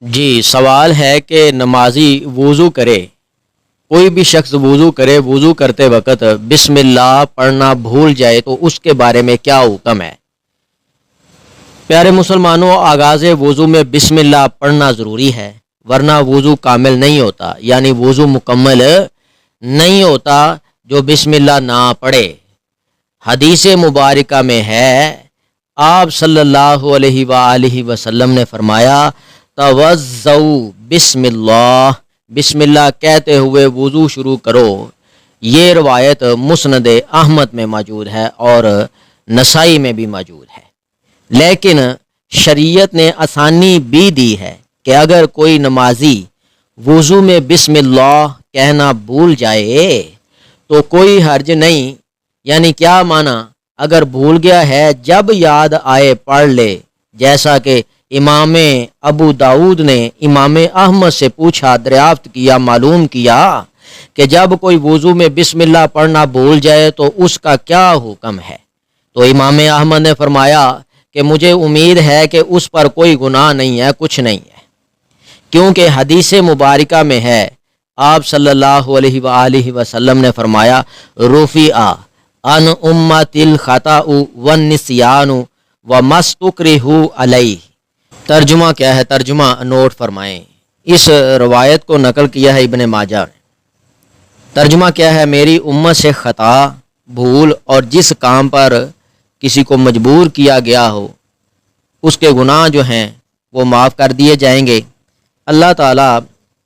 جی سوال ہے کہ نمازی وضو کرے، کوئی بھی شخص وضو کرے، وضو کرتے وقت بسم اللہ پڑھنا بھول جائے تو اس کے بارے میں کیا حکم ہے؟ پیارے مسلمانوں، آغاز وضو میں بسم اللہ پڑھنا ضروری ہے، ورنہ وضو کامل نہیں ہوتا، یعنی وضو مکمل نہیں ہوتا جو بسم اللہ نہ پڑھے۔ حدیث مبارکہ میں ہے، آپ صلی اللہ علیہ وآلہ وسلم نے فرمایا توضؤ بسم اللہ، بسم اللہ کہتے ہوئے وضو شروع کرو۔ یہ روایت مسند احمد میں موجود ہے اور نسائی میں بھی موجود ہے۔ لیکن شریعت نے آسانی بھی دی ہے کہ اگر کوئی نمازی وضو میں بسم اللہ کہنا بھول جائے تو کوئی حرج نہیں، یعنی کیا معنی؟ اگر بھول گیا ہے جب یاد آئے پڑھ لے، جیسا کہ امام ابو داؤد نے امام احمد سے پوچھا، دریافت کیا، معلوم کیا کہ جب کوئی وضو میں بسم اللہ پڑھنا بھول جائے تو اس کا کیا حکم ہے، تو امام احمد نے فرمایا کہ مجھے امید ہے کہ اس پر کوئی گناہ نہیں ہے، کچھ نہیں ہے، کیونکہ حدیث مبارکہ میں ہے، آپ صلی اللہ علیہ وآلہ وسلم نے فرمایا رفع عن امت الخطأ والنسیان وما استکرہوا علیہ۔ ترجمہ کیا ہے؟ ترجمہ نوٹ فرمائیں۔ اس روایت کو نقل کیا ہے ابن ماجہ نے۔ ترجمہ کیا ہے؟ میری امت سے خطا، بھول اور جس کام پر کسی کو مجبور کیا گیا ہو اس کے گناہ جو ہیں وہ معاف کر دیے جائیں گے۔ اللہ تعالیٰ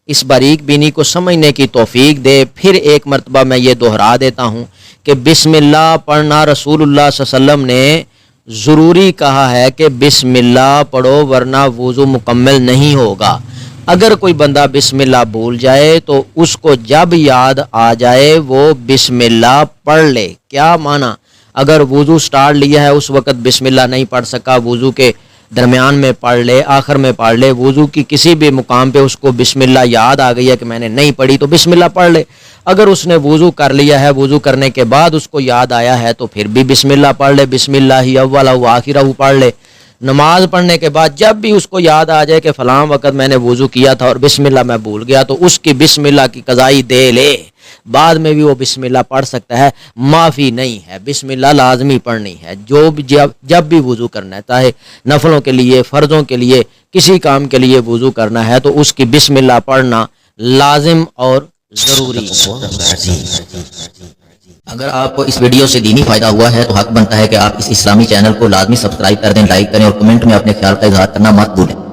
اس باریک بینی کو سمجھنے کی توفیق دے۔ پھر ایک مرتبہ میں یہ دہرا دیتا ہوں کہ بسم اللہ پڑھنا رسول اللہ صلی اللہ علیہ وسلم نے ضروری کہا ہے کہ بسم اللہ پڑھو ورنہ وضو مکمل نہیں ہوگا۔ اگر کوئی بندہ بسم اللہ بھول جائے تو اس کو جب یاد آ جائے وہ بسم اللہ پڑھ لے۔ کیا معنی؟ اگر وضو سٹارٹ لیا ہے اس وقت بسم اللہ نہیں پڑھ سکا، وضو کے درمیان میں پڑھ لے، آخر میں پڑھ لے، وضو کی کسی بھی مقام پہ اس کو بسم اللہ یاد آ گئی ہے کہ میں نے نہیں پڑھی تو بسم اللہ پڑھ لے۔ اگر اس نے وضو کر لیا ہے، وضو کرنے کے بعد اس کو یاد آیا ہے تو پھر بھی بسم اللہ پڑھ لے، بسم اللہ اولہ و آخرہ پڑھ لے۔ نماز پڑھنے کے بعد جب بھی اس کو یاد آ جائے کہ فلاں وقت میں نے وضو کیا تھا اور بسم اللہ میں بھول گیا تو اس کی بسم اللہ کی قضائی دے لے، بعد میں بھی وہ بسم اللہ پڑھ سکتا ہے، معافی نہیں ہے، بسم اللہ لازمی پڑھنی ہے جب بھی وضو کرنا ہے، چاہے نفلوں کے لیے، فرضوں کے لیے، کسی کام کے لیے وضو کرنا ہے تو اس کی بسم اللہ پڑھنا لازم اور ضروری ہے۔ اگر آپ کو اس ویڈیو سے دینی فائدہ ہوا ہے تو حق بنتا ہے کہ آپ اس اسلامی چینل کو لازمی سبسکرائب کر دیں، لائک کریں اور کمنٹ میں اپنے خیال کا اظہار کرنا مت بھولیں۔